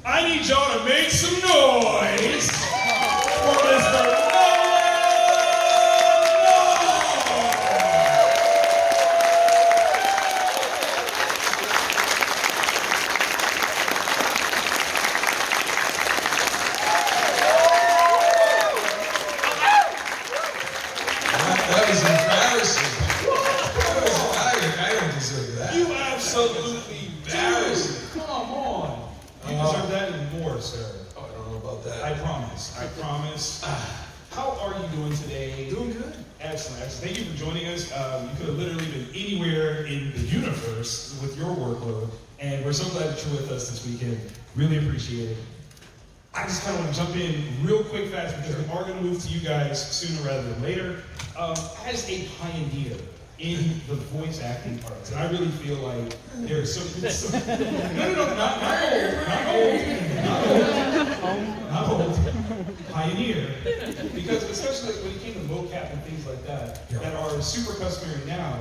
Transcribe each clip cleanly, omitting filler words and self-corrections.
I need y'all to make some noise for Mr. Nolan North! That was embarrassing. I don't deserve that. You absolutely Embarrassing. do. Come on. You deserve that and more, sir. Oh, I don't know about that. I promise. I promise. How are you doing today? Doing good. Excellent. Excellent. Thank you for joining us. You could have literally been anywhere in the universe with your workload, and we're so glad that you're with us this weekend. Really appreciate it. I just kind of want to jump in real quick, fast, because we are going to move to you guys sooner rather than later. As a pioneer in the voice acting arts, and I really feel like there's some not old, pioneer, because especially when it came to mocap and things like that, that are super customary now,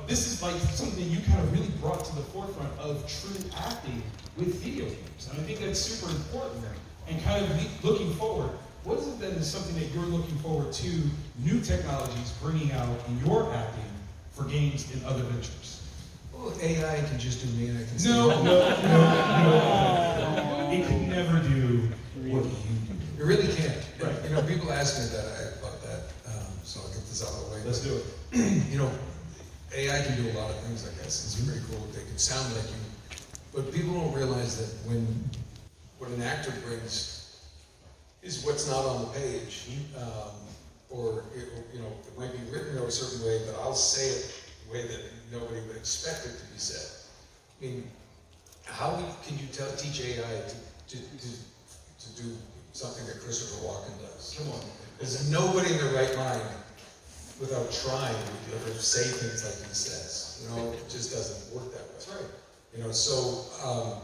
this is like something you kind of really brought to the forefront of true acting with video games, and I think that's super important. And kind of looking forward, what is it that is something that you're looking forward to new technologies bringing out in your acting for games and other ventures? Well, AI can just do me and I can say, No. It can never do what you do. It really can't. Right. You know, people ask me about that, so I'll get this out of the way. Let's do it. You know, AI can do a lot of things, I guess. It's pretty cool. They can sound like you. But people don't realize that what an actor brings is what's not on the page. Or, you know, it might be written a certain way, but I'll say it the way that nobody would expect it to be said. I mean, how can you teach AI to do something that Christopher Walken does? Come on. There's nobody in their right mind, without trying, would ever say things like he says. You know, it just doesn't work that way. That's right. You know, so,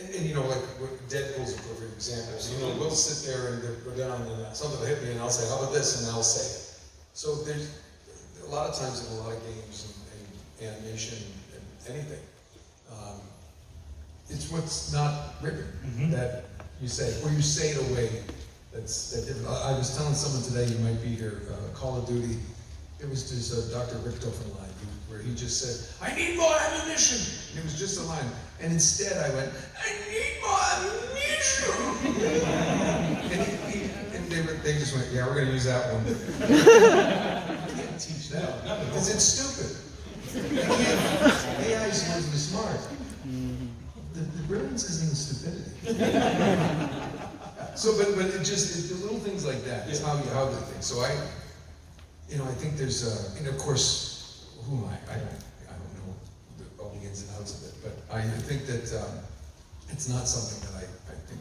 and you know, like Deadpool's a perfect example. So, you know, we'll sit there and go down and something will hit me and I'll say, how about this? And I'll say it. So there's a lot of times in a lot of games and animation and anything, it's what's not written that you say, or you say it away. That's different. I was telling someone today, you might be here, Call of Duty. It was just Dr. Richtofen line where he just said, I need more ammunition. And it was just a line. And instead I went, I need more ammunition. and they just went, yeah, we're going to use that one. You can't teach that because it's stupid. AI is supposed to be smart. The brilliance is in stupidity. So, but it just, the little things like that is how they think. So I think there's, and of course, who am I? I don't know all the ins and outs of it, but I think that it's not something that I think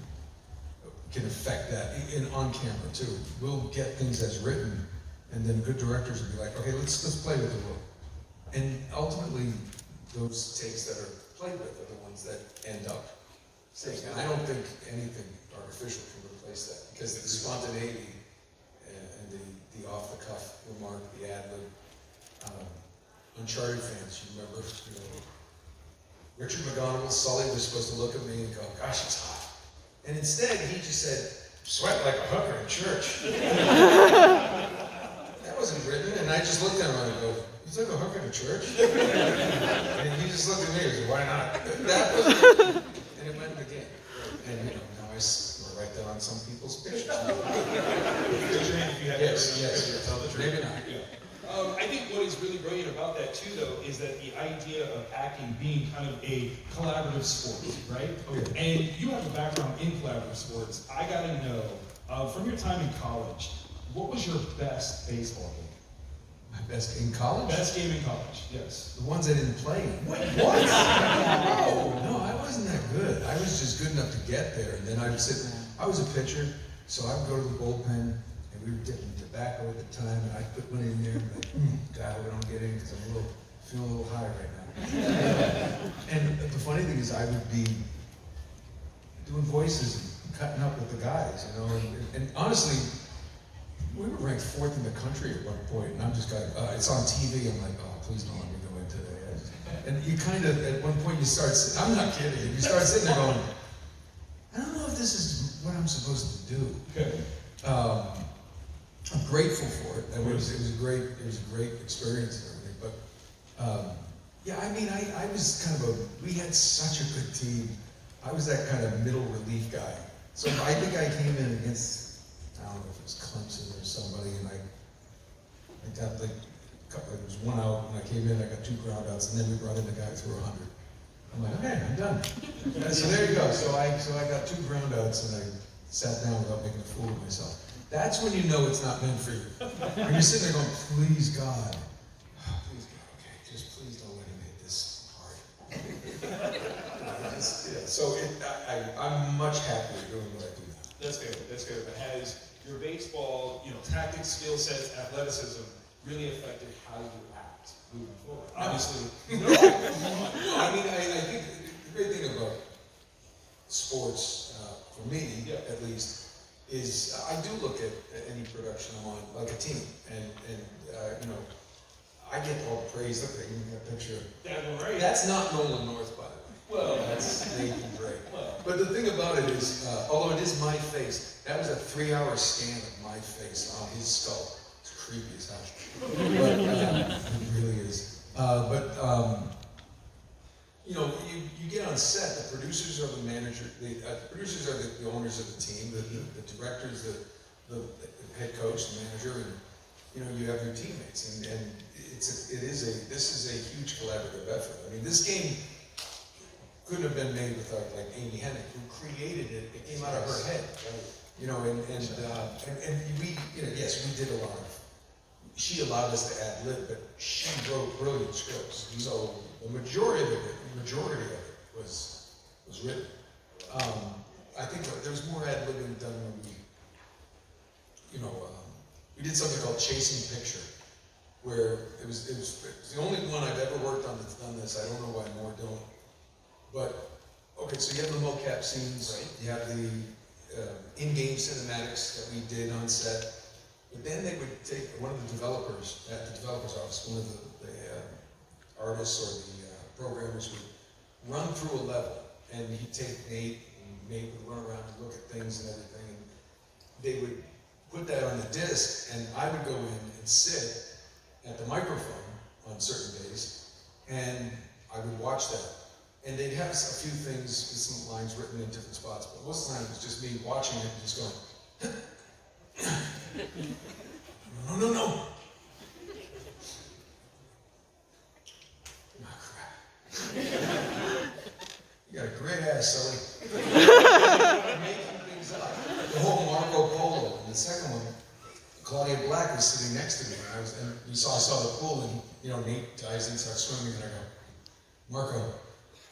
can affect that on camera too. We'll get things as written, and then good directors will be like, okay, let's play with the world. And ultimately, those takes that are played with are the ones that end up saying. And I don't think anything artificial can replace that, because the spontaneity and the off-the-cuff remark, the ad-lib. Uncharted fans, you remember, Richard McGonagle, Sully was supposed to look at me and go, gosh, it's hot. And instead, he just said, sweat like a hooker in church. That wasn't written, and I just looked at him and I go, you took a hooker to church? And he just looked at me and said, why not? That was written. And it went again. And now I write that on some people's pictures. Yes. Tell the truth. Maybe not. Yeah. I think what is really brilliant about that too, though, is that the idea of acting being kind of a collaborative sport, right? Okay. And you have a background in collaborative sports. I gotta know, from your time in college, what was your best baseball game? My best in college? Best game in college, yes. The ones I didn't play in. Wait, what? No, I wasn't that good. I was just good enough to get there. And then I would sit, I was a pitcher, so I would go to the bullpen, and we were dipping tobacco at the time, and I'd put one in there, and like, God, we don't get in, because I'm feeling a little high right now. And the funny thing is, I would be doing voices and cutting up with the guys, and honestly, we were ranked 4th in the country at one point, and I'm just going, it's on TV, I'm like, oh, please don't let me go into that. And you kind of, at one point you start, I'm not kidding, you start sitting there going, I'm supposed to do. Okay. I'm grateful for it. It was a great experience and everything. But yeah, I mean, I was kind of we had such a good team. I was that kind of middle relief guy. So I think I came in against, I don't know if it was Clemson or somebody, and I got like there was one out, and I came in, I got 2 groundouts, and then we brought in the guy who threw 100. I'm like, okay, I'm done. And so there you go. So I got 2 groundouts, and I sat down without making a fool of myself. That's when you know it's not meant for you. When you're sitting there going, please God, okay, just please don't let him hit this hard. So I'm much happier doing what I do now. That's good. But has your baseball, tactics, skill sets, athleticism really affected how you act moving forward? Obviously, no. I mean, I think the great thing about sports, for me at least, is I do look at any production I'm on like a team, and I get all the praise. Look at that picture. Right. That's not Nolan North, by the way. Well, that's Nathan Drake. But the thing about it is, although it is my face, that was a 3-hour scan of my face on his skull. It's creepy as hell. But it really is. You get on set, the producers are the manager, the producers are the owners of the team, the directors, the head coach, the manager, and you have your teammates, and this is a huge collaborative effort. I mean, this game couldn't have been made without like Amy Hennig, who created it. It came out of her head, and we, yes, we did a lot of. She allowed us to ad lib, but she wrote brilliant scripts. So the majority of it was written. I think there was more ad libbing done when we did something called Chasing Picture, where it was the only one I've ever worked on that's done this. I don't know why more don't. But okay, so you have the mocap scenes, right? You have the in-game cinematics that we did on set. But then they would take one of the developers at the developer's office, one of the artists or the programmers would run through a level, and he'd take Nate, and Nate would run around and look at things and everything, and they would put that on the disc, and I would go in and sit at the microphone on certain days, and I would watch that. And they'd have a few things, some lines written in different spots, but most of the time it was just me watching it and just going, no. Oh, crap. You got a great ass, Sully. Making things up. The whole Marco Polo. And the second one, Claudia Black was sitting next to me. And I saw the pool, and Nate dives in, starts swimming, and I go, Marco.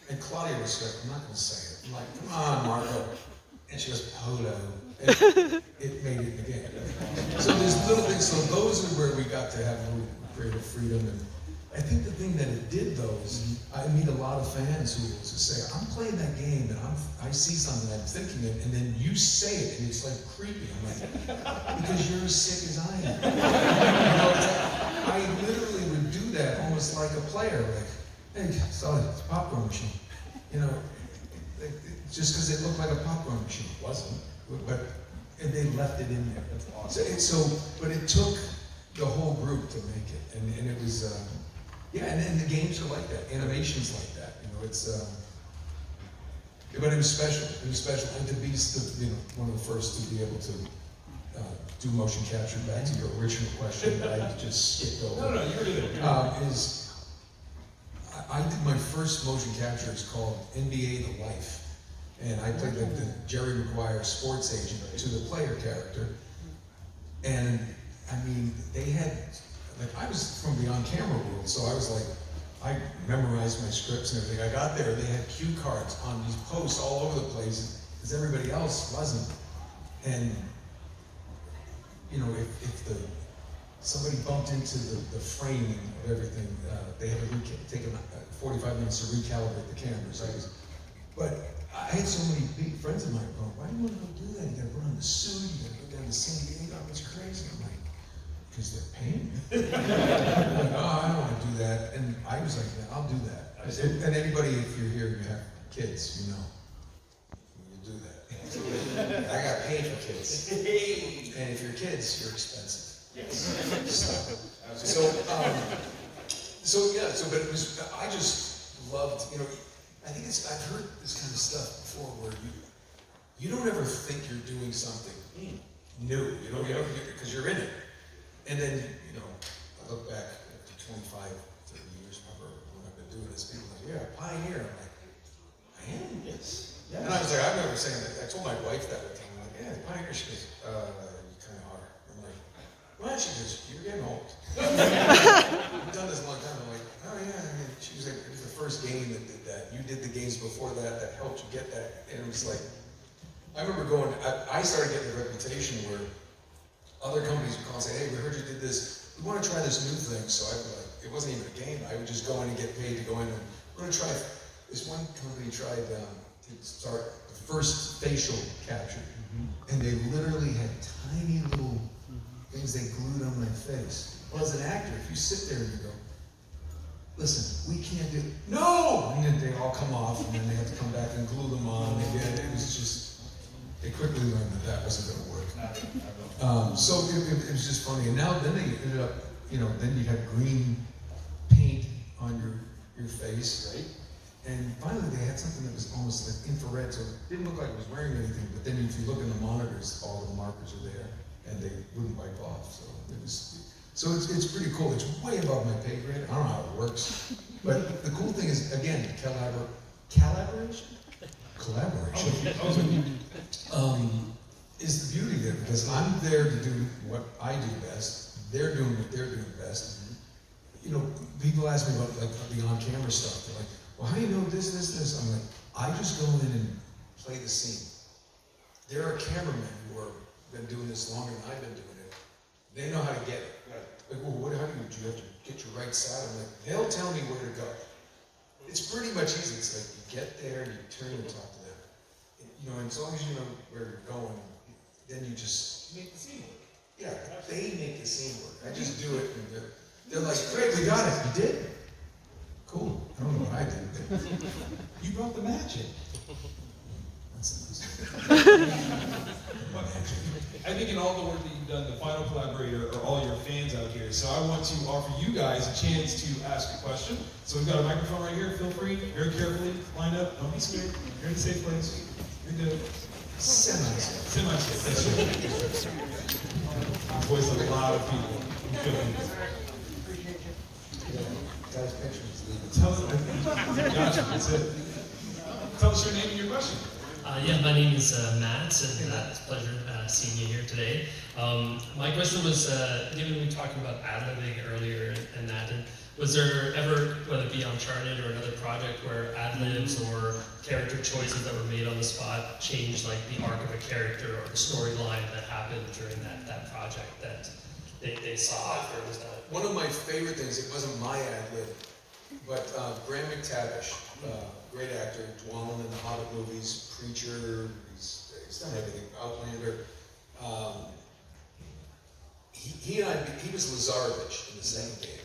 And Claudia was like, I'm not going to say it. I'm like, come on, Marco. And she goes, Polo. And it made it again. So there's little things. So those are where we got to have a little creative freedom. And I think the thing that it did, though, is I meet a lot of fans who say, I'm playing that game, and I see something, I'm thinking it, and then you say it, and it's like creepy. I'm like, because you're as sick as I am. I literally would do that almost like a player. Like, hey, sorry, it's a popcorn machine. Just because it looked like a popcorn machine. It wasn't. And they left it in there. That's awesome. But it took the whole group to make it. And it was, and the games are like that. Animation's like that. But it was special. It was special. And to be one of the first to be able to do motion capture, back to your original question that I just skipped over. No, you're good. I did my first motion capture. It's called NBA The Life. And I played the Jerry Maguire sports agent to the player character. And I mean, they had, I was from the on-camera world, so I was like, I memorized my scripts and everything. I got there, they had cue cards on these posts all over the place, because everybody else wasn't. And, if somebody bumped into the framing of everything, they had to take 45 minutes to recalibrate the cameras. But I had so many big friends of mine going, why do you want to go do that? You gotta put on the suit, you gotta go down to San Diego, it's crazy. I'm like, because they're paying me. I'm like, oh, I don't want to do that. And I was like, yeah, I'll do that. And anybody, if you're here, you have kids, you do that. I got paid pay for kids. And if you're kids, you're expensive. Yes. But it was, I just loved, you know, I think I've heard this kind of stuff before where you don't ever think you're doing something new, you know, because you're in it. And then, you know, I look back after 25, 30 years, remember when I've been doing this, people are like, yeah, pioneer. I'm like, I am? Yes. And I was like, I've never saying that. I told my wife that one time, I'm like, yeah, pioneer. She goes, you kind of are. I'm like, well, she goes, you're getting old. I've done this a long time. I'm like, oh yeah, I mean, she was like, it was the first game that did that. You did the games before that helped you get that. And it was like, I remember going, I started getting a reputation where other companies would call and say, hey, we heard you did this. We want to try this new thing. So I'd be like, it wasn't even a game. I would just go in and get paid to go in and we're going to try. This one company tried to start the first facial capture. And they literally had tiny little things they glued on my face. Well, as an actor, if you sit there and you go, listen, we can't do it. No! And then they all come off and then they have to come back and glue them on again. It was just, they quickly learned that wasn't going to work. So it was just funny. And now then they ended up, you know, then you had green paint on your face, right? And finally they had something that was almost like infrared, so it didn't look like it was wearing anything, but then if you look in the monitors, all the markers are there, and they wouldn't wipe off. So it's pretty cool. It's way above my pay grade. I don't know how it works. But the cool thing is, again, collaboration is the beauty of it, because I'm there to do what I do best. They're doing what they're doing best. You know, people ask me about like the on-camera stuff. They're like, well, how do you know this? I'm like, I just go in and play the scene. There are cameramen who have been doing this longer than I've been doing it. They know how to get it. Like, well, how do you have to get your right side? I'm like, they'll tell me where to go. It's pretty much easy. It's like, you get there and you turn and talk to them. You know, and as long as you know where you're going, then you just make the scene work. Yeah, they make the scene work. I just do it, and they're like, great, we got it. You did? Cool. I don't know what I did. But You brought the magic. That's I think in all the work that you've done, the final collaborator are all your fans out here. So I want to offer you guys a chance to ask a question. So we've got a microphone right here. Feel free, very carefully, line up. Don't be scared. You're in a safe place. You're good. semi-safe. Semi-safe. That's right. Voice of a lot of people. Guys, pictures. Tell us. Gotcha. That's it. Tell us your name and your question. Yeah, my name is Matt, and it's a pleasure seeing you here today. My question was, given we were talking about ad-libbing earlier and that, and was there ever, whether it be Uncharted or another project, where ad-libs or character choices that were made on the spot changed like the arc of a character or the storyline that happened during that project that they saw, or was that? One of my favorite things, it wasn't my ad-lib, but Graham McTavish, great actor, Dwallin in the Hobbit movies, Preacher, he's done everything, Outlander. He was Lazarevich in the second game.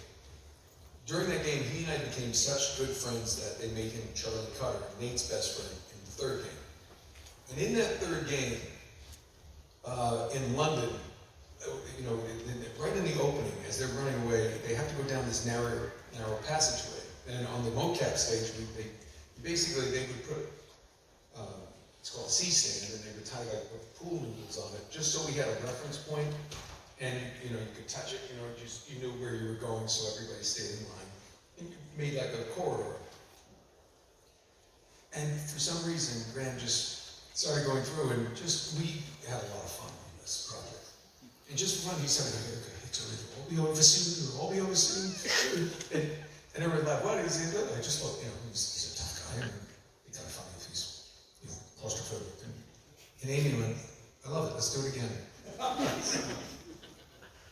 During that game, he and I became such good friends that they made him Charlie Cutter, Nate's best friend, in the third game. And in that third game, in London, you know, right in the opening, as they're running away, they have to go down this narrow passageway. And on the mocap stage, they would put, it's called a C-stand, and they would tie like pool noodles on it, just so we had a reference point, and you know, you could touch it, you know, you knew where you were going, so everybody stayed in line. And you made like a corridor. And for some reason, Graham just started going through, and we had a lot of fun on this project. And just for fun, he said, okay, it's all be over soon, or all be over soon. And everyone laughed, what is he doing? I just thought, you know, he's a tough guy, and it'd be kind of funny if he's, you know, claustrophobic. And Amy went, I love it, let's do it again.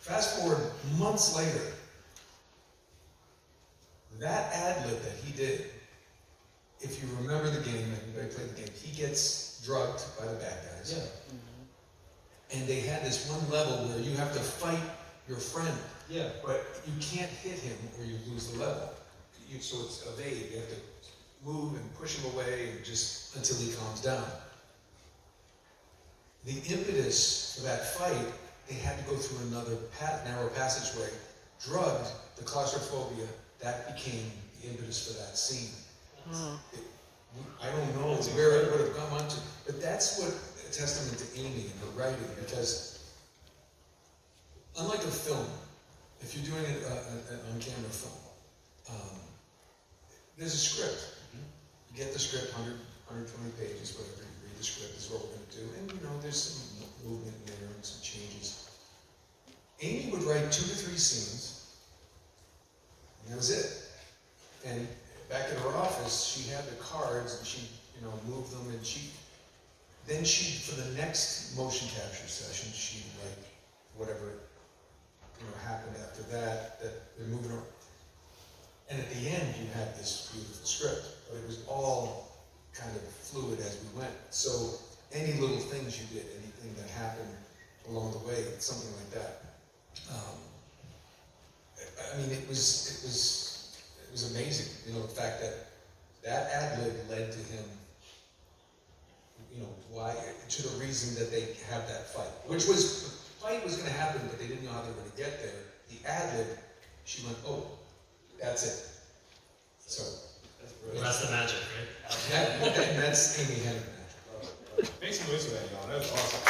Fast forward months later, that ad-lib that he did, if you remember the game, everybody played the game, he gets drugged by the bad guys. Yeah. And they had this one level where you have to fight your friend. Yeah. But you can't hit him or you lose the level. So it's evade. You have to move and push him away and just until he calms down. the impetus for that fight, they had to go through another narrow passageway, drugged the claustrophobia, that became the impetus for that scene. I don't know where it would have come onto, but that's what a testament to Amy and her writing, because unlike a film, if you're doing it an on-camera film, there's a script. You get the script, 120 pages, whatever, you read the script, this is what we're going to do, and you know, there's some movement in there and some changes. Amy would write 2 to 3 scenes, and that was it. And back in her office, she had the cards, and she, you know, moved them, and then for the next motion capture session, she'd write whatever, you know, happened after that they're moving around. And at the end, you had this beautiful script, but it was all kind of fluid as we went. So any little things you did, anything that happened along the way, something like that. I mean, it was amazing. You know, the fact that ad-lib led to him, you know, why, to the reason that they have that fight, which was, the fight was going to happen, but they didn't know how they were going to get there. The ad-lib, she went, oh, that's it. So That's the magic, right? that's Amy Hennig magic. Make some noise for that, y'all. That was awesome.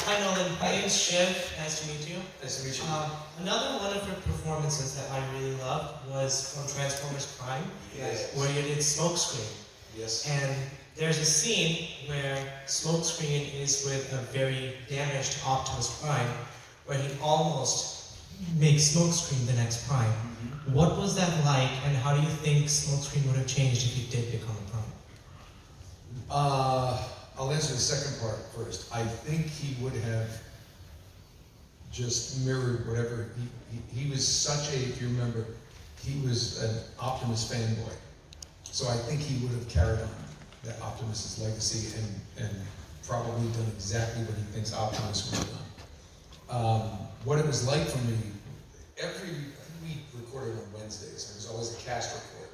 Hi Nolan, my name's Shiv. Nice to meet you. Nice to meet you. Another one of your performances that I really loved was from Transformers Prime, Yes. where you did Smokescreen. Yes. And there's a scene where Smokescreen is with a very damaged Optimus Prime, where he almost makes Smokescreen the next Prime. What was that like, and how do you think Smokescreen would have changed if he did become a Prime? I'll answer the second part first. I think he would have just mirrored whatever he was such a, if you remember, he was an Optimus fanboy. So I think he would have carried on that Optimus's legacy and probably done exactly what he thinks Optimus would have done. What it was like for me, we recorded on Wednesdays. There was always a cast report.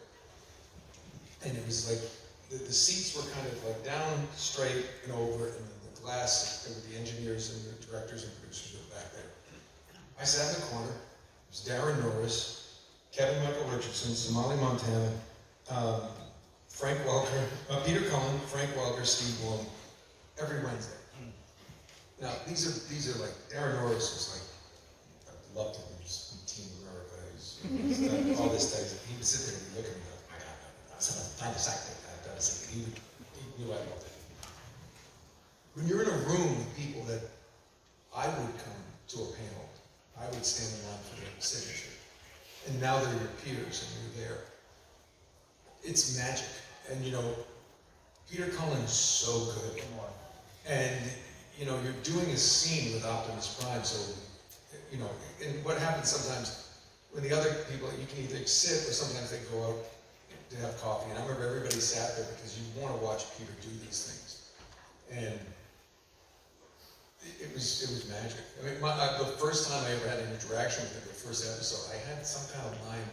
And it was like, the seats were kind of like down, straight, and over, and the glass, there were the engineers and the directors and producers were back there. I sat in the corner. It was Darren Norris, Kevin Michael Richardson, Somali Montana, Frank Welker, Peter Cullen, Frank Welker, Steve Bloom, every Wednesday. Now, these are like, Darren Norris was like, I loved him, he was in Team America, he's all this stuff. He would sit there and look at me and go, my God, that's a fantastic acting. He knew I loved it. When you're in a room with people that I would come to a panel, I would stand in line for their signature, and now they're your peers and you're there. It's magic. And you know, Peter Cullen is so good. And you know, you're doing a scene with Optimus Prime, so you know, and what happens sometimes when the other people, you can either sit or sometimes they go out to have coffee, and I remember everybody sat there because you want to watch Peter do these things, and it was magic. I mean, the first time I ever had an interaction with him, the first episode, I had some kind of line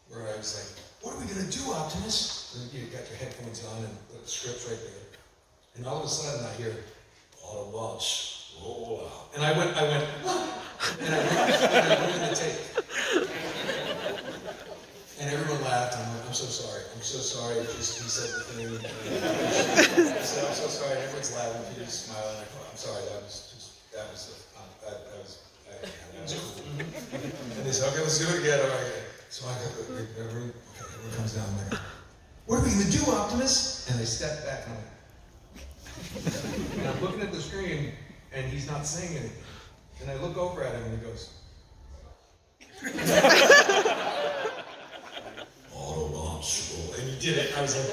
where I was like, "What are we gonna do, Optimus?" And you got your headphones on and the script's right there, and all of a sudden I hear, "Autobots, roll out," and I went, "What?" And I went in the tape. And everyone laughed. I'm like, I'm so sorry. Just he said the thing. I said, I'm so sorry. Everyone's laughing. Peter's smiling. I go, I'm sorry. That was cool. And they said, okay, let's do it again. All right. So I got everyone comes down. I'm like, what are we gonna do, Optimus? And I step back and I'm looking at the screen, and he's not saying anything. And I look over at him, and he goes. And you did it. I was like,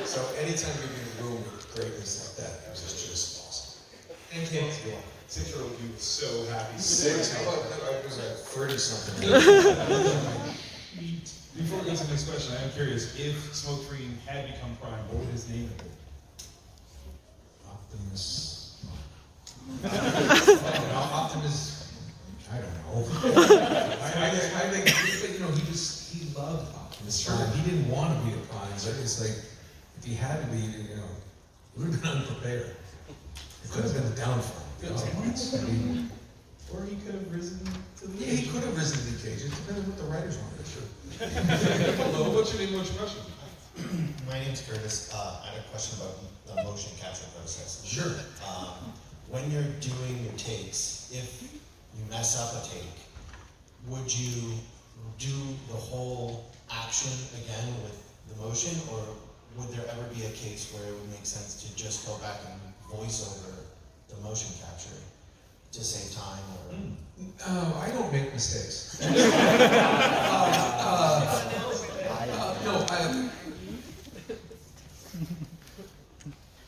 so anytime you're in a room with greatness like that, it was just awesome. Thank you. 6-year-old you was so happy. How about I was like 30-something. Before we go to the next question, I am curious, if Smokescreen had become Prime, what would his name have been? Optimus. Optimus. I don't know. I think, you know, he loved Optimus. this prime. He didn't want to be a prime, so it's like, if he had to be, you know, he would have been unprepared. It could have been the downfall. You know? I mean, Or he could have risen to the yeah, he could have risen to the occasion. It depends on what the writers wanted to show. Hello, what's your name, what's your question? My name's Curtis. I had a question about the motion capture process. Sure. When you're doing your takes, if you mess up a take, would you do the whole action again with the motion, or would there ever be a case where it would make sense to just go back and voice over the motion capture to save time, or? I don't make mistakes.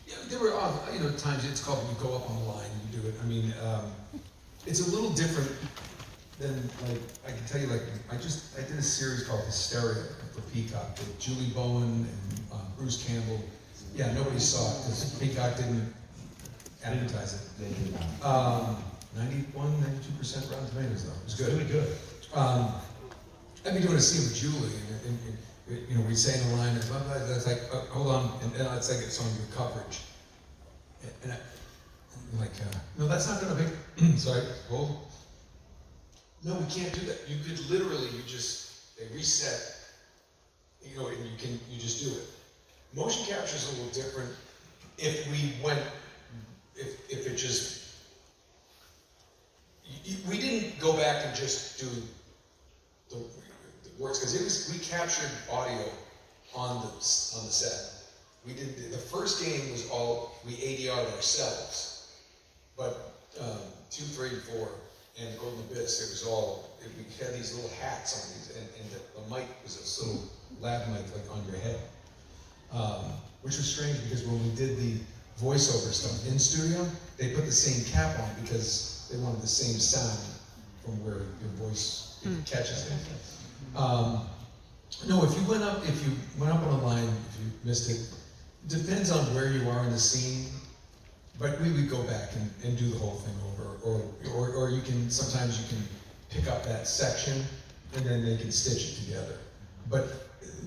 Yeah, there were, you know, times it's called when you go up on the line and you do it. I mean, it's a little different than, like, I can tell you, like, I did a series called Hysteria for Peacock with Julie Bowen and Bruce Campbell. Yeah, nobody saw it because Peacock didn't advertise it. 91, 92% Rotten Tomatoes though. It was good. Really good. I'd be doing a scene with Julie, and you know, we'd say in the line, and blah, blah, blah, it's like, hold on, and then it's like it's on your coverage. And I'm like, no, that's not gonna be, sorry, hold. No, we can't do that. You could literally, they reset, you know, and you just do it. Motion capture is a little different if it just, we didn't go back and just do the words, because we captured audio on the set. We did, the first game was all, we ADR'd ourselves, but 2, 3, and 4, and Golden Abyss, it was all, we had these little hats on these, and the mic was this little lab mic like on your head, which was strange because when we did the voiceover stuff in studio, they put the same cap on because they wanted the same sound from where your voice catches it. No, if you went up on a line, if you missed it, depends on where you are in the scene, but we would go back and do the whole thing over, or you can, sometimes you can pick up that section and then they can stitch it together. But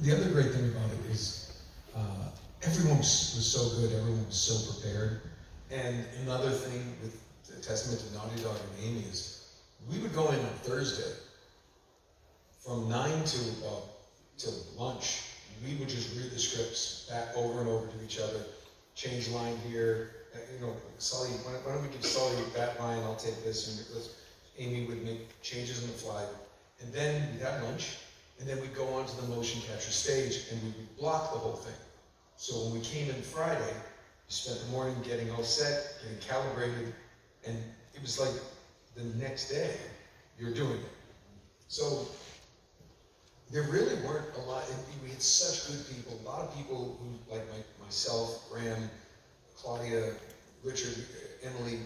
the other great thing about it is everyone was so good, everyone was so prepared. And another thing with the testament to Naughty Dog and Amy is we would go in on Thursday from 9 till lunch. We would just read the scripts back over and over to each other, change line here, you know, Sully, why don't we give Sully that line, I'll take this, and Amy would make changes on the fly. And then we'd have lunch, and then we'd go on to the motion capture stage, and we would block the whole thing. So when we came in Friday, we spent the morning getting all set, getting calibrated, and it was like the next day, you're doing it. So there really weren't a lot, we had such good people, a lot of people who, like myself, Graham, Claudia, Richard, Emily,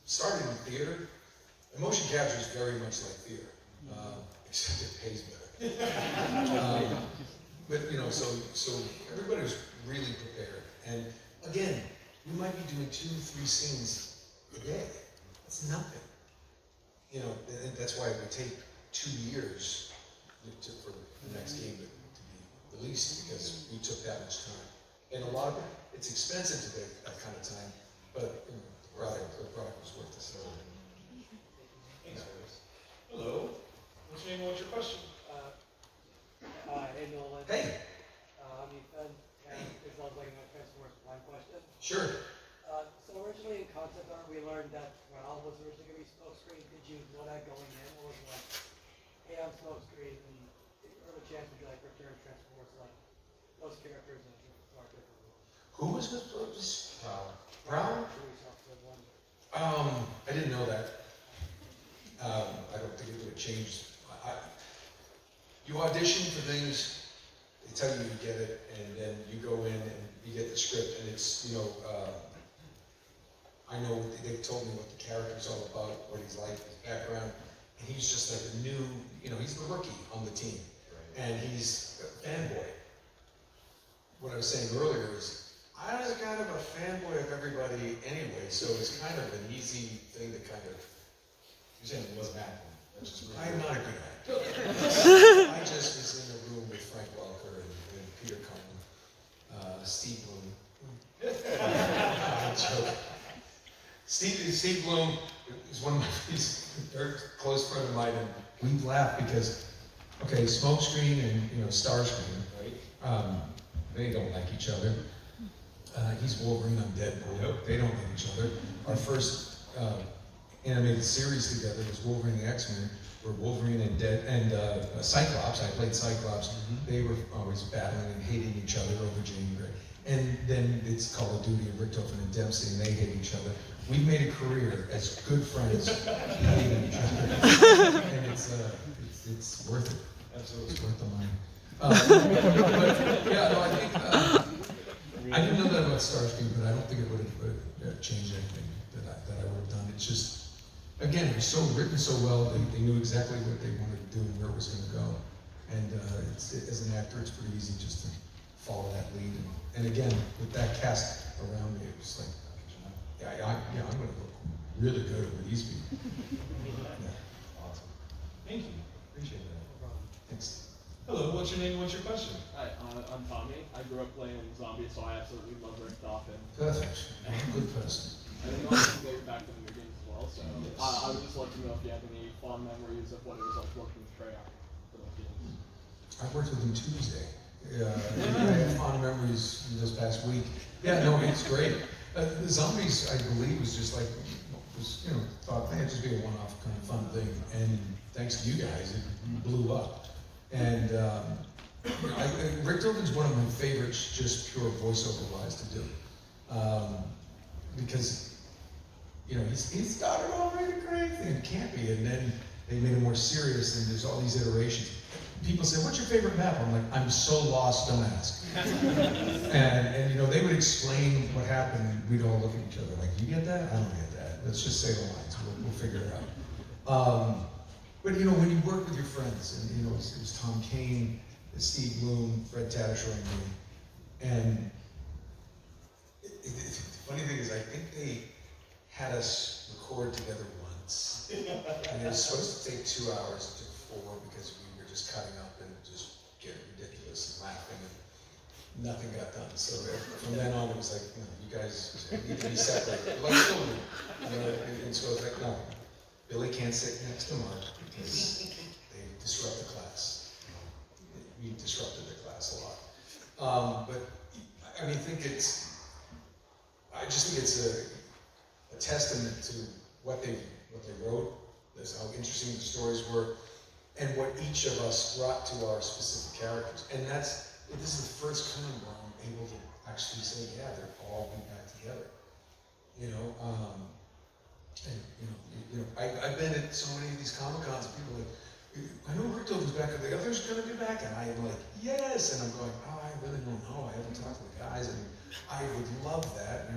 started in theater. And motion capture is very much like theater, except it pays better. But you know, so everybody was really prepared. And again, we might be doing 2, 3 scenes a day. That's nothing. You know, and that's why it would take 2 years for the next game to be released, because we took that much time. And a lot of it, it's expensive to take that kind of time, but you know, the product was worth it. So. Thanks, Chris. Hello. What's your name and what's your question? Hey Nolan. Hey. I'm Ethan, and this sounds like a Transformers Prime question. Sure. So originally in concept art, we learned that Ral was originally going to be smokescreen. Did you know that going in, or was it like, hey, I'm smokescreen, and or the chance would be like Return Transformers, like those characters and are different. Who was this? Brown? I didn't know that. I don't think it would have changed. You audition for things, they tell you you get it, and then you go in and you get the script, and it's, you know, I know they told me what the character's all about, what he's like, his background, and he's just like a new, you know, he's the rookie on the team, and he's a fanboy. What I was saying earlier is, I was kind of a fanboy of everybody anyway, so it's kind of an easy thing to kind of, you're saying it wasn't acting. I'm not a good actor. I just was in a room with friends Steve Bloom is one of my, he's a very close friend of mine, and we laugh because, okay, Smokescreen and, Starscream, right? They don't like each other. He's Wolverine, I'm Deadpool. Yep. They don't like each other. Our first animated series together was Wolverine and the X-Men, where Wolverine and Cyclops, I played Cyclops, they were always battling and hating each other over Jean Grey. And then it's Call of Duty and Rick Topher and Dempsey, and they hate each other. We've made a career as good friends hating each other. And it's worth it. Absolutely. It's worth the money. But yeah, no, I think, I didn't know that about Starscream, but I don't think it would have changed anything that I would have done. It's just, again, it was so written so well, they knew exactly what they wanted to do and where it was going to go. And as an actor, it's pretty easy just to follow that lead. And again, with that cast around me, it was like, I'm going to look really good with these people. Yeah. Awesome. Thank you. Appreciate that. Thanks. Hello, what's your name? What's your question? Hi, I'm Tommy. I grew up playing zombies, so I absolutely love Rick Doffin. Perfect. I'm a good person. I didn't know you can get back to the games as well, so I would just like to know if you have any fond memories of what it was like working with Treyarch for those games. I worked with him Tuesday. I had fond memories this past week. Yeah, no, it's great. The zombies, I believe, was just like, thought, man, it'd just be a one-off kind of fun thing. And thanks to you guys, it blew up. And Rick Tobin's one of my favorites, just pure voiceover-wise to do. Because, he started all really crazy and campy, and then they made it more serious, and there's all these iterations. People say, what's your favorite map? I'm like, I'm so lost, don't ask. and they would explain what happened, and we'd all look at each other like, you get that? I don't get that. Let's just say the lines, we'll figure it out. But when you work with your friends, and it was Tom Kane, Steve Bloom, Fred Tatasciore, and me, and the funny thing is, I think they had us record together once, and it was supposed to take 2 hours, it took 4 because we were just cutting up and just getting ridiculous and laughing, and nothing got done. So from then on, it was like, you guys need to be separated, like children. And so it's like, no, Billy can't sit next to Mark because they disrupt the class. We disrupted the class a lot. But I just think it's a testament to what they wrote, how interesting the stories were, and what each of us brought to our specific characters. And this is the first time where I'm able to actually say, yeah, they're all been back together. I've been at so many of these Comic-Cons, and people are like, I know Rick Tobin's back, are the others going to be back? And I'm like, yes! And I'm going, I really don't know, I haven't talked to the guys, and I would love that,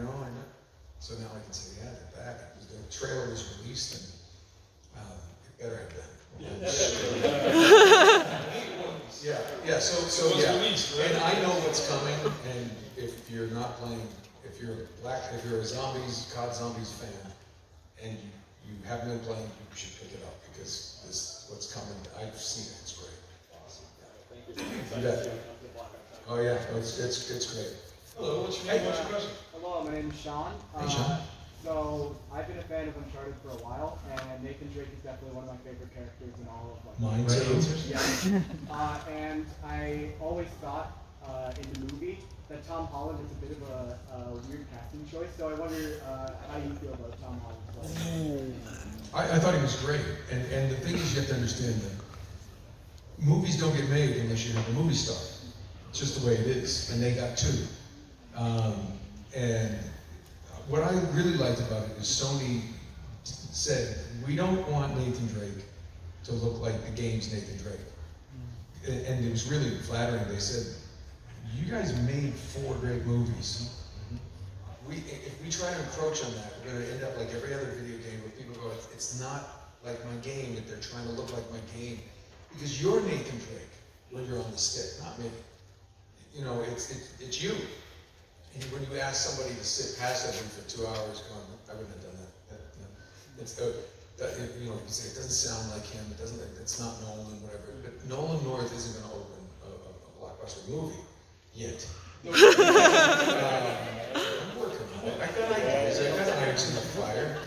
So now I can say, yeah, they're back. The trailer was released, and it better have been. Yeah, so It was yeah. released, right? And I know what's coming, and if you're not playing, if you're a COD Zombies fan, and you haven't been playing, you should pick it up, because what's coming, I've seen it, it's great. Awesome. Thank you. You bet. Oh yeah, it's great. Hello, what's your name? What's your question? Hello, my name is Sean. Hey, Sean. So I've been a fan of Uncharted for a while, and Nathan Drake is definitely one of my favorite characters in all of Mine too. Yeah. And I always thought in the movie that Tom Holland is a bit of a weird casting choice. So I wonder how you feel about Tom Holland. I thought he was great, and the thing is, you have to understand that movies don't get made unless you have a movie star. It's just the way it is, and they got 2. And what I really liked about it is Sony said, we don't want Nathan Drake to look like the game's Nathan Drake. And it was really flattering. They said, you guys made 4 great movies. If we try to encroach on that, we're going to end up like every other video game where people go, it's not like my game, that they're trying to look like my game. Because you're Nathan Drake when you're on the stick, not me. It's you. And when you ask somebody to sit passively for 2 hours going, I wouldn't have done that. You say it doesn't sound like him, it's not Nolan, whatever. But Nolan North isn't going to open a blockbuster movie yet. I'm working on it. I got ideas, I got irons in the fire.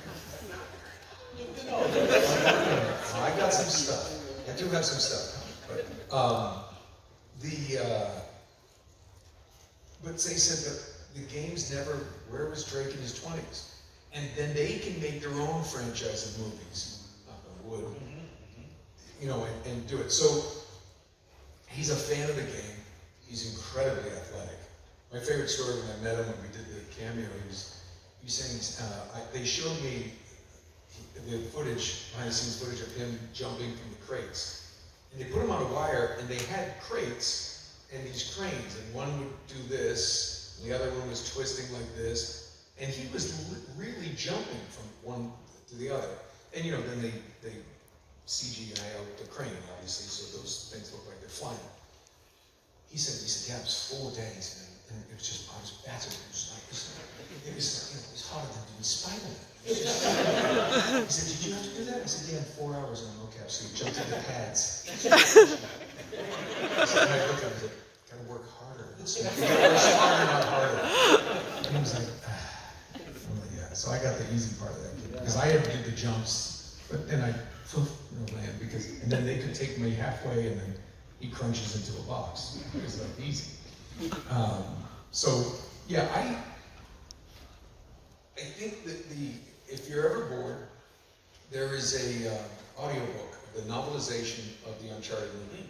got some stuff. I do have some stuff. But, but they said that the games never, where was Drake in his 20s? And then they can make their own franchise of movies, knock on wood, you know, and do it. So he's a fan of the game. He's incredibly athletic. My favorite story when I met him when we did the cameo, he was saying, they showed me the footage, behind the scenes footage of him jumping from the crates. And they put him on a wire, and they had crates and these cranes, and one would do this, and the other one was twisting like this, and he was really jumping from one to the other. And you know, then they CGI out the crane, obviously, so those things look like they're flying. He said, yeah, it was 4 days, and it was just, I was battered. It was like, you know, it was harder than doing Spider-Man. He said, did you have to do that? I said, yeah, 4 hours on mocap, so you jumped into pads. I looked at him and said, gotta work harder. You gotta work smarter, not harder. And he was like, I'm like, yeah. So I got the easy part of that, because I had to do the jumps, but then I land, and then they could take me halfway, and then he crunches into a box. It was like easy. So yeah, I think that if you're ever bored, there is a audiobook, the novelization of the Uncharted movie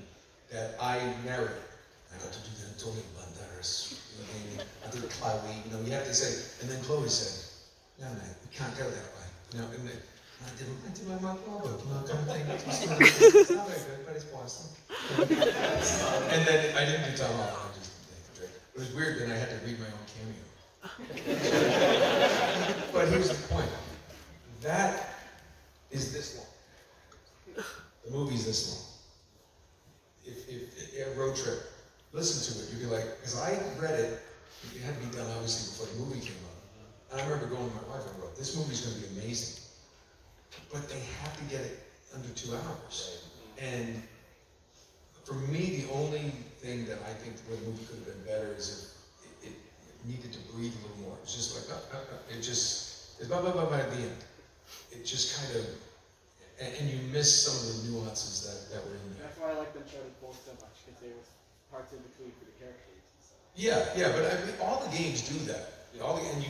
that I narrate. I got to do that Antonio Banderas. I did Chloe. You know, you have to say, and then Chloe said, "No, man, we can't go that way." You know, and then I did my Mark Wahlberg, you know, kind of thing. It's not very good, but it's Boston. And then I didn't do Tom Holland. I just did Drake. It was weird. Then I had to read my own cameo. But here's the point. That is this long. The movie's this long. If a road trip, listen to it. You'd be like, because I read it. It had to be done obviously before the movie came out. And I remember going to my wife and wrote, "This movie's going to be amazing." But they have to get it under 2 hours. And for me, the only thing that I think the movie could have been better is if it needed to breathe a little more. It's just like, it's blah, blah, blah, at the end. It just kind of, and you miss some of the nuances that were in there. That's why I like the Uncharted 4 so much, because there was parts in between for the characters and stuff. Yeah, but I mean, all the games do that. And you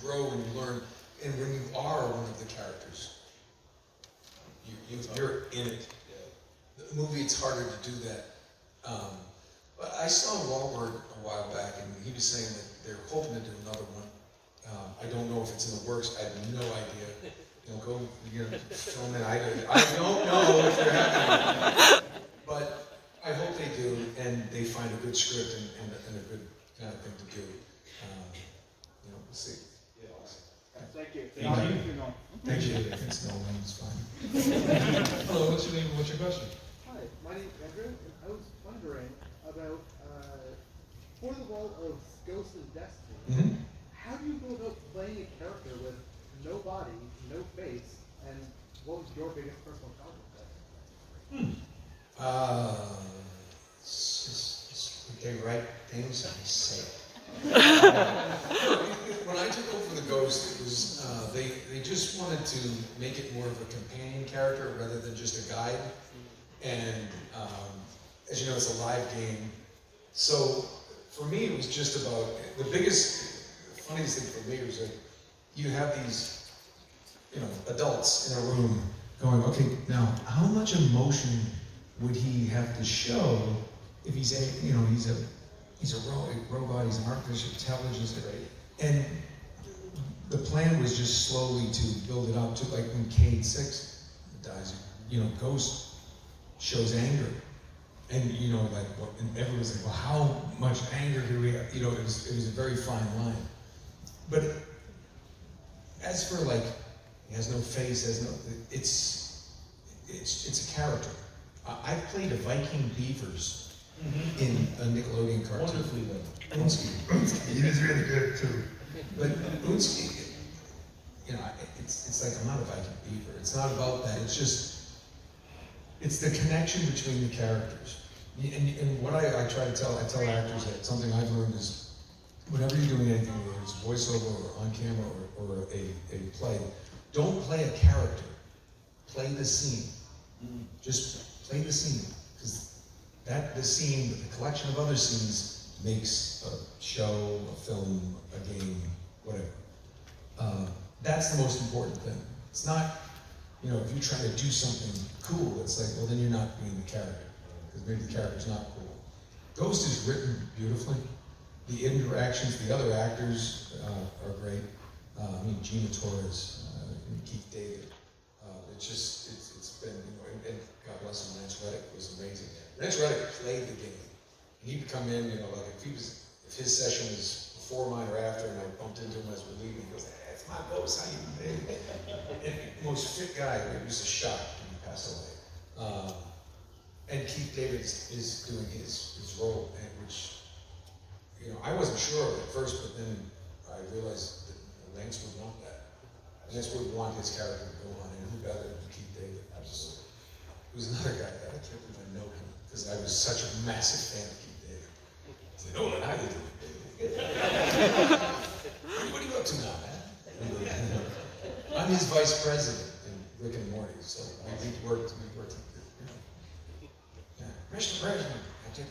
grow and you learn. And when you are one of the characters, you're in it. The movie, it's harder to do that. But I saw Wahlberg a while back, and he was saying that they're hoping to do another one. I don't know if it's in the works. I have no idea. You know, go film it. I don't know if they're happening. But I hope they do, and they find a good script and a good kind of thing to do. You know, we'll see. Thank you. Thank you. Thank you. It's Nolan, it's fine. Hello, what's your name and what's your question? Hi, my name is Andrew, and I was wondering about for the role of Ghost in Destiny. Mm-hmm. How do you go about playing a character with no body, no face, and what was your biggest personal conflict there? They write things and they say it. When I took over the Ghost, it was they just wanted to make it more of a companion character rather than just a guide. And as you know, it's a live game. So for me, it was just about the funniest thing for me was that you have these, you know, adults in a room going, okay, now how much emotion would he have to show if he's a robot, he's an artificial intelligence, and the plan was just slowly to build it up to like when Cade 6 dies, you know, Ghost shows anger, and you know, like, and everyone's like, well, how much anger do we have? You know, it was a very fine line. But as for like, he has no face, it's a character. I've played a Viking Beavers in a Nickelodeon cartoon. Wonderfully done. Unsky. He was really good too. But Unsky, you know, it's like, I'm not a Viking Beaver. It's not about that. It's just, it's the connection between the characters. And what I try to tell actors that something I've learned is, whenever you're doing anything, whether it's voiceover or on camera or a play, don't play a character. Play the scene. Just play the scene, because the scene, the collection of other scenes makes a show, a film, a game, whatever. That's the most important thing. It's not, if you try to do something cool, it's like, well, then you're not being the character, because maybe the character's not cool. Ghost is written beautifully. The interactions, the other actors are great. Gina Torres, Keith David. It's been, and God bless him, Lance Reddick was amazing. Lance Reddick played the game. And he'd come in, like if his session was before mine or after, and I bumped into him as we're leaving, he goes, hey, it's my Ghost, how you doing? And most fit guy, it was a shock when he passed away. And Keith David is doing his role, and which, I wasn't sure of at first, but then I realized that Lance would want that. Lance would want his character to go on, and who better than Keith David? Absolutely. He was another guy that I can't believe I know him, because I was such a massive fan of Keith David. I said, Nolan, how you doing, David? What are you up to now, man? I'm his vice president in Rick and Morty, so we worked. Yeah. Mr. President, I did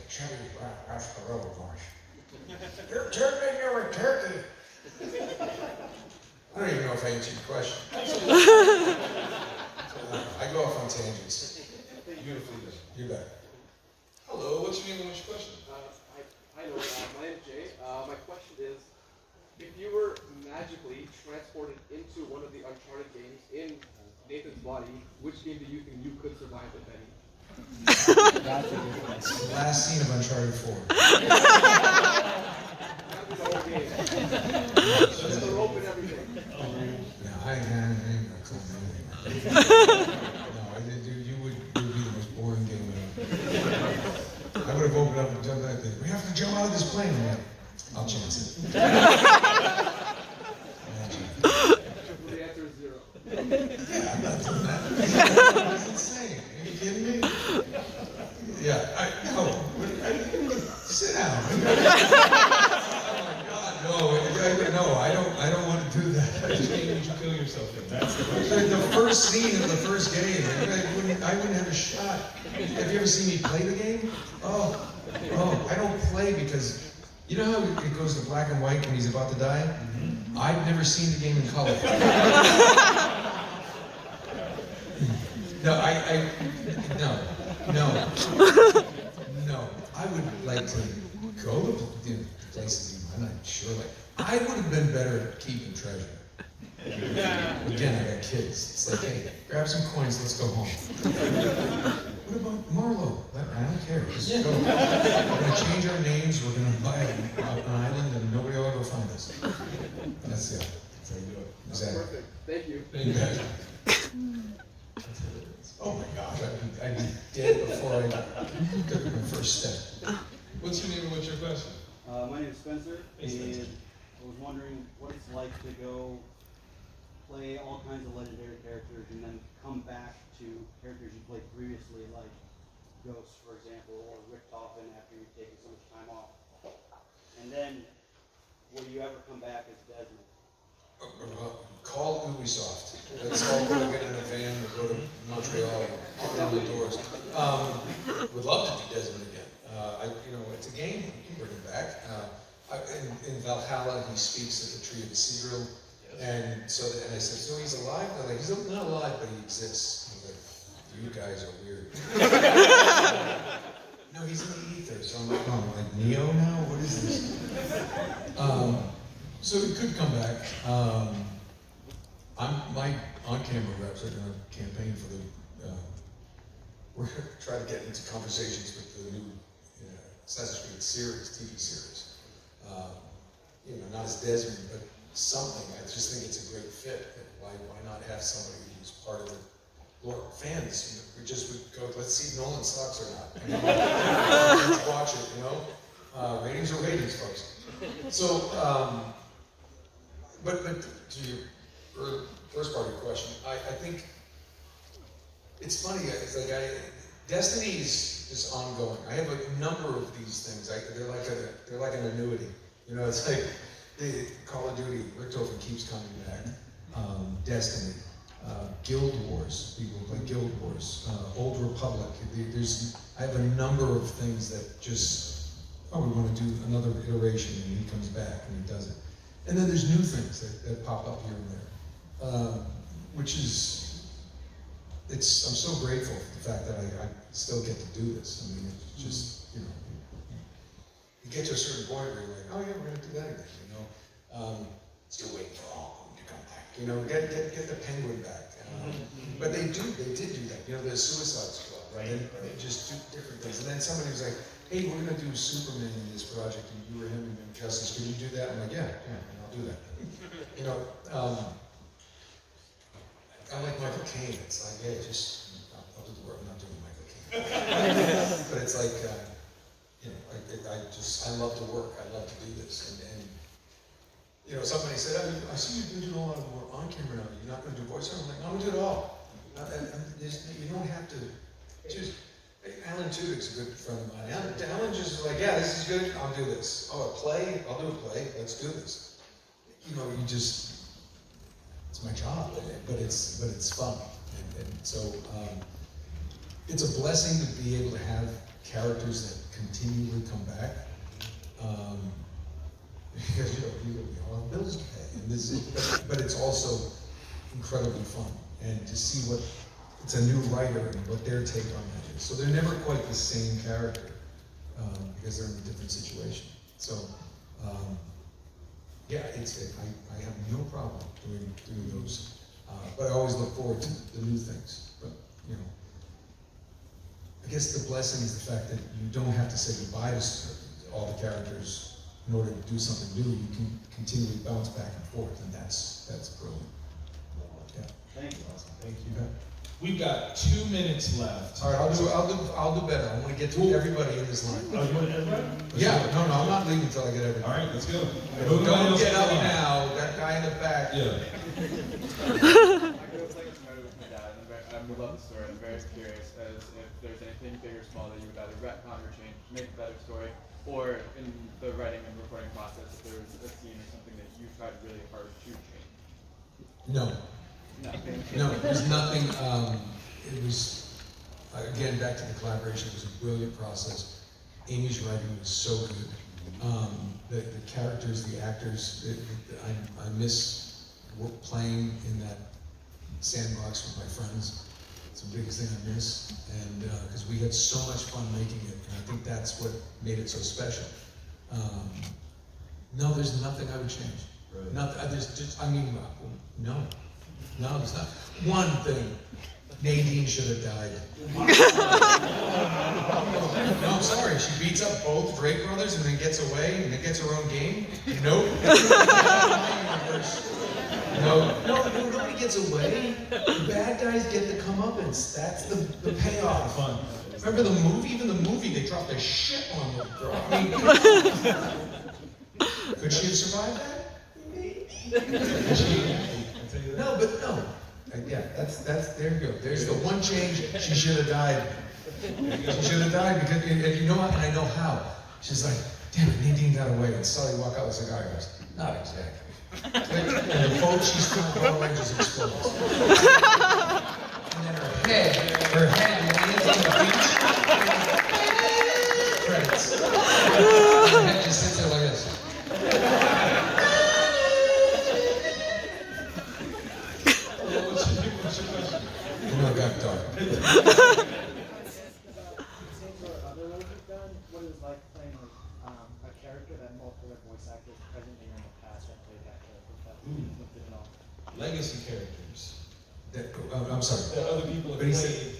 Chevy Rascarolo voice. You're turkey, you're a turkey. I don't even know if I answered your question. I go off on tangents. Beautifully done. You bet. Hello, what's your name and what's your question? I know, my name's Jay. My question is, if you were magically transported into one of the Uncharted games in Nathan's body, which game do you think you could survive, if any? The last scene of Uncharted 4. That'd be the whole game. Just the rope and everything. No, I ain't gonna claim anything. No, you would be the most boring game ever. I would have opened up and done that thing. We have to jump out of this plane. I'm like, I'll chance it. The answer is 0. Yeah, I'm not doing that. That's insane. Are you kidding me? Yeah, sit down. No, I don't want to do that. Which game would you kill yourself in? That's the question. The first scene of the first game, I wouldn't have a shot. Have you ever seen me play the game? Oh, I don't play because, you know how it goes to black and white when he's about to die? Mm-hmm. I've never seen the game in color. No. I would like to go to places I'm not sure. I would have been better at keeping treasure. Again, I got kids. It's like, hey, grab some coins, let's go home. What about Marlowe? I don't care. Just go. We're going to change our names. We're going to buy an island, and nobody will ever find us. That's it. That's how you do it. Exactly. Perfect. Thank you. Oh my gosh, I'd be dead before I took my first step. What's your name and what's your question? My name is Spencer, Hey, Spencer. and I was wondering what it's like to go play all kinds of legendary characters and then come back to characters you played previously, like Ghost, for example, or Rick Toffin after you've taken so much time off. And then, will you ever come back as Desmond? Call Ubisoft. Let's all go get in a van and go to Montreal and knock down the doors. Would love to do Desmond again. It's a game. You can bring him back. In Valhalla, he speaks at the Tree of the Seagull. And I said, so he's alive? They're like, he's not alive, but he exists. I was like, you guys are weird. No, he's in the ether. So I'm like, oh, like Neo now? What is this? So he could come back. My on-camera reps are going to campaign for the. We're going to try to get into conversations with the new Assassin's Creed series, TV series. Not as Desmond, but something. I just think it's a great fit. Why not have somebody who's part of the lore? Fans, we would go, let's see if Nolan sucks or not. Let's watch it. Ratings are ratings, folks. So. But to your first part of your question, I think it's funny. It's like Destiny is ongoing. I have a number of these things. They're like an annuity. It's like the Call of Duty. Rick Toffin keeps coming back. Destiny. Guild Wars, people play Guild Wars, Old Republic. I have a number of things that just, we want to do another iteration, and he comes back and he does it. And then there's new things that pop up here and there, which is, I'm so grateful for the fact that I still get to do this. I mean, it's just, you get to a certain point where you're like, oh yeah, we're going to do that again, Still waiting for Hong Kong to come back, get the penguin back. But they did do that. There's Suicide Squad, right? They just do different things. And then somebody was like, hey, we're going to do Superman in this project, and you were him in Justice. Can you do that? I'm like, yeah, I'll do that. I like Michael Caine. It's like, yeah, I'll do the work. I'm not doing Michael Caine. But it's like, I love to work. I love to do this. And somebody said, I see you've been doing a lot of more on camera now. You're not going to do voiceover? I'm like, no, I'm going to do it all. You don't have to choose. Alan Tudyk's a good friend of mine. Alan just was like, yeah, this is good. I'll do this. Oh, a play? I'll do a play. Let's do this. It's my job, but it's fun. And so it's a blessing to be able to have characters that continually come back. Because we all have bills to pay, and but it's also incredibly fun, and to see it's a new writer and what their take on that is. So they're never quite the same character because they're in a different situation. So I have no problem doing those, but I always look forward to the new things. But I guess the blessing is the fact that you don't have to say goodbye to all the characters in order to do something new. You can continually bounce back and forth, and that's brilliant. Yeah. Thank you. Awesome. Thank you. We've got 2 minutes left. All right, I'll do better. I want to get to everybody in this line. Oh, you want everybody? Yeah, no, I'm not leaving until I get everybody. All right, let's go. Don't get up now. That guy in the back. Yeah. I grew up playing Uncharted with my dad, and I love the story. I'm very curious as if there's anything big or small that you would either retcon or change to make a better story, or in the writing and recording process, if there was a scene or something that you tried really hard to change. No. No, there's nothing. It was, again, back to the collaboration. It was a brilliant process. Amy's writing was so good. The characters, the actors, I miss playing in that sandbox with my friends. It's the biggest thing I miss. And because we had so much fun making it, and I think that's what made it so special. No, there's nothing I would change. Right. Nothing. No, there's not. One thing, Nadine should have died. No, I'm sorry. She beats up both Drake brothers and then gets away and then gets her own game. Nope. No, nobody gets away. The bad guys get the comeuppance. That's the payoff. Fun. Remember the movie? Even the movie, they dropped a shit on the girl. I mean, could she have survived that? No, but no. Yeah, that's there you go. There's the one change. She should have died. She should have died because, and you know what? And I know how. She's like, damn it, Nadine got away. And Sully walk out with a cigar. He goes, not exactly. And the boat she's from Power Rangers explodes. And then her head lands on the beach. Credits. Her head just sits there like this. It got dark. What is it like playing a character that multiple voice actors presently or in the past have played that character? That looked at all. Legacy characters. I'm sorry. That other people have But he played said-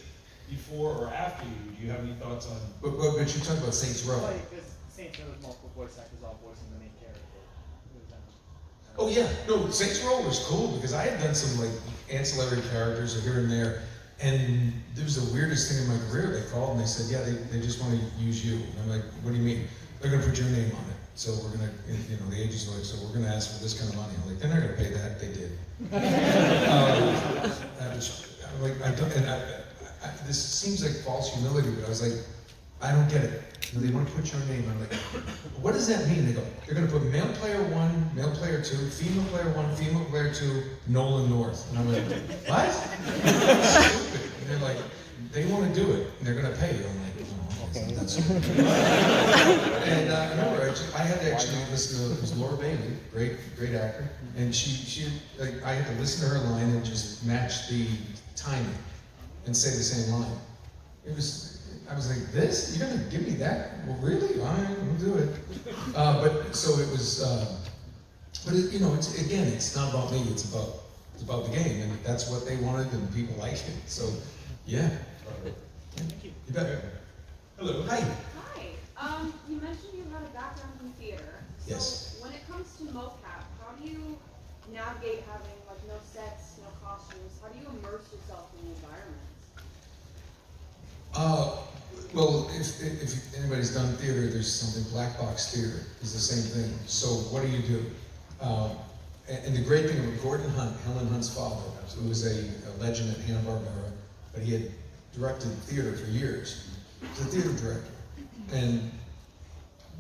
before or after you. Do you have any thoughts on? But you talk about Saints Row. Because Saints Row has multiple voice actors all voicing the main character. Oh yeah, no, Saints Row was cool because I had done some like ancillary characters here and there, and there was the weirdest thing in my career. They called and they said, yeah, they just want to use you. And I'm like, what do you mean? They're going to put your name on it. So we're going to, the agents are like, so we're going to ask for this kind of money. I'm like, they're not going to pay that. They did. I'm like, this seems like false humility, but I was like, I don't get it. they want to put your name. I'm like, what does that mean? They go, they're going to put male player 1, male player 2, female player 1, female player 2, Nolan North. And I'm like, what? Stupid. And they're like, they want to do it, and they're going to pay you. I'm like, oh, okay, that's And I remember, I had to actually listen to, it was Laura Bailey, great actor, and she like, I had to listen to her line and just match the timing and say the same line. I was like, this? You're gonna give me that? Well, really? All right, we'll do it. But so it was, but it, you know, it's not about me, it's about the game, and that's what they wanted, and people like it. So, yeah. Thank you. You bet. Hello. Hi. Hi. You mentioned you had a background in theater. So Yes. when it comes to mocap, how do you navigate having like no sets, no costumes? How do you immerse yourself in the environment? Well, if anybody's done theater, there's something, black box theater is the same thing. So what do? And the great thing about Gordon Hunt, Helen Hunt's father, who was a legend at Hanna-Barbera, but he had directed theater for years. He's a theater director. And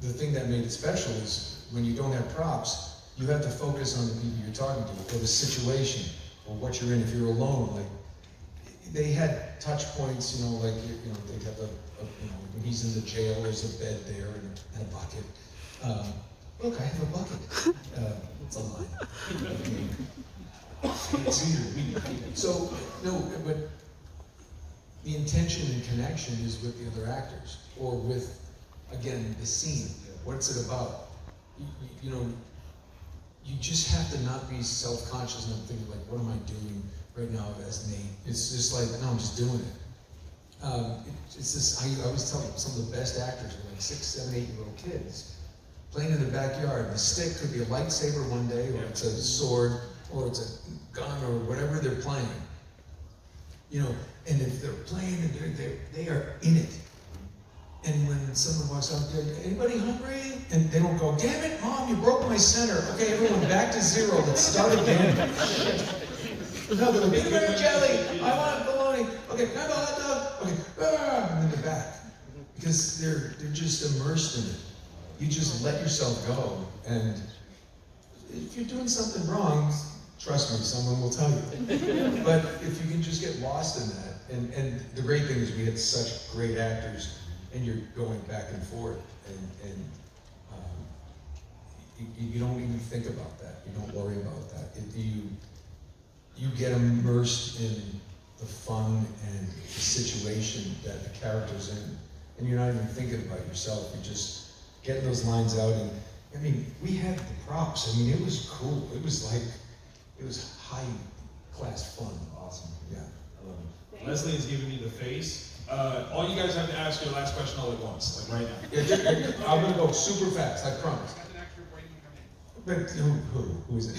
the thing that made it special is when you don't have props, you have to focus on the people you're talking to, or the situation, or what you're in. If you're alone, like, they had touch points, you know, like, you know, they'd have you know, when he's in the jail, there's a bed there and a bucket. Look, I have a bucket. It's a line. It's weird. So, no, but the intention and connection is with the other actors, or with, again, the scene. What's it about? You know, you just have to not be self-conscious and thinking like, what am I doing right now as Nate? It's just like, no, I'm just doing it. It's just, I always tell them, some of the best actors are like 6, 7, 8-year-old kids playing in the backyard. The stick could be a lightsaber one day, or it's a sword, or it's a gun, or whatever they're playing. You know, and if they're playing, and they are in it. And when someone walks out there, anybody hungry? And they don't go, damn it, Mom, you broke my center. Okay, everyone, back to 0. Let's start again. No, they're like, peanut butter jelly. I want bologna. Okay, can I have a hot dog? Okay, and then they're back. Because they're just immersed in it. You just let yourself go. And if you're doing something wrong, trust me, someone will tell you. But if you can just get lost in that, and the great thing is we had such great actors, and you're going back and forth, and you don't even think about that. You don't worry about that. You get immersed in the fun and the situation that the character's in, and you're not even thinking about yourself. You're just getting those lines out, and I mean, we had the props. I mean, it was cool. It was like, it was high-class fun. Awesome. Yeah, I love it. Leslie is giving me the face. All you guys have to ask your last question all at once, like right now. Yeah, I'm gonna go super fast, I promise. But who is it?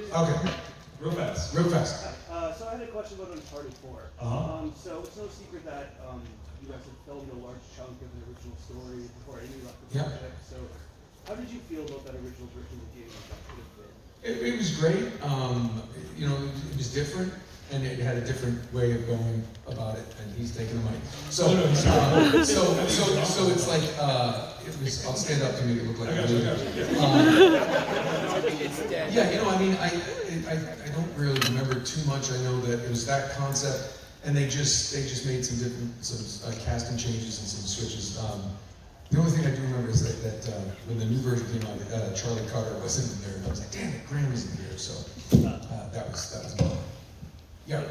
Okay. Real fast. Real fast. So I had a question about Uncharted 4. So it's no secret that you guys had filmed a large chunk of the original story before any left the project. So how did you feel about that original version of the game? That could have been? It was great. You know, it was different, and it had a different way of going about it. And he's taking the money. So, so it's like it was. I'll stand up to make it look like a yeah, you know, I mean, I don't really remember too much. I know that it was that concept, and they just made some casting changes and some switches. The only thing I do remember is that when the new version came out, Charlie Carter wasn't in there, and I was like, damn it, Graham isn't here. So that was fun. Yeah,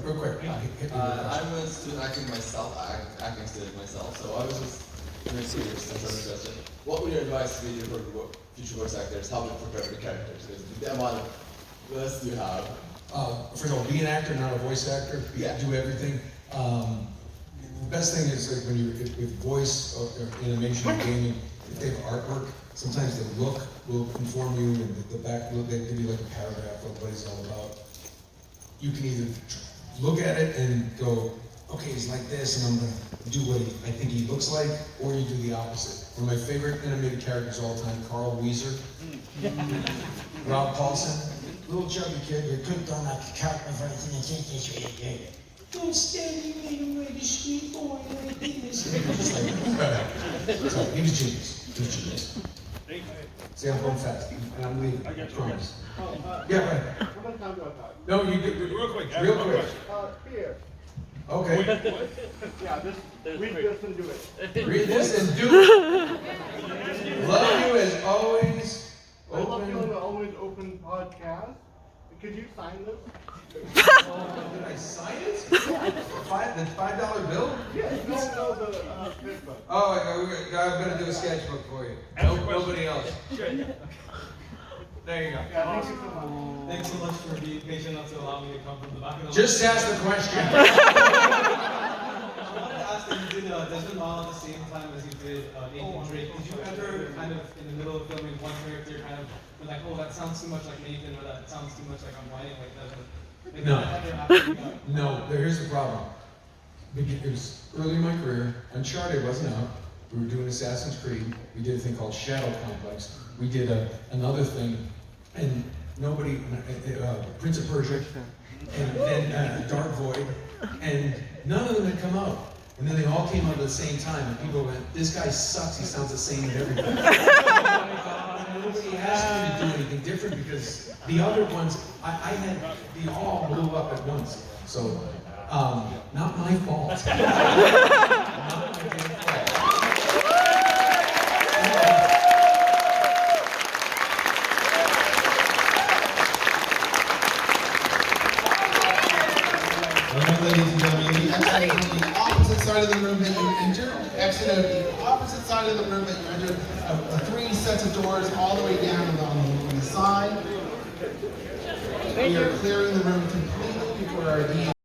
real quick. I'm a student acting myself, acting student myself, so I was just very serious and sort of question. What would your advice be for future voice actors? How to prepare for the characters? Because the amount of lists you have. First of all, be an actor, not a voice actor. Do everything. The best thing is like when you with voice or animation or gaming, if they have artwork, sometimes the look will inform you, and the back look, they give you like a paragraph of what it's all about. You can either look at it and go, okay, he's like this, and I'm going to do what I think he looks like, or you do the opposite. One of my favorite animated characters of all time, Carl Weezer. Rob Paulson, little chubby kid, you're cooked on like a carrot with everything, and think this really good. don't stand me like a sweet boy like this. Just like, so he was genius. He was genius. See, I'm going fast, and I'm leaving. I promise. Yeah, right. How much time do I talk? No, you do. Real quick. Real quick. Here. Okay. Yeah, read this and do it. Read this and do it. Love you as always. I love you on Open. the Always Open podcast. Could you sign this? Did I sign it? The $5 bill? Yeah, no, the Facebook. Oh, I'm gonna do a sketchbook for you. Nobody else. There you go. Yeah, thank you so much. Thanks so much for being patient enough to allow me to come from the back of the Just ask the question. I wanted to ask that you did Desmond Miles at the same time as you did Nathan Drake. Did you ever kind of in the middle of filming one character kind of were like, oh, that sounds too much like Nathan, or that sounds too much like I'm writing like Desmond? Like, No. did that ever happen to you? No, here's the problem. It was early in my career. Uncharted wasn't out. We were doing Assassin's Creed. We did a thing called Shadow Complex. We did another thing, and nobody, Prince of Persia, and Dark Void, and none of them had come out. And then they all came out at the same time, and people went, this guy sucks, he sounds the same in everything. Nobody asked me to do anything different because the other ones, they all blew up at once. So, not my fault. Not my damn fault. Ladies and gentlemen, you exited on the opposite side of the room that you entered. Exited the opposite side of the room that you entered. 3 sets of doors all the way down on the side. We are clearing the room completely for our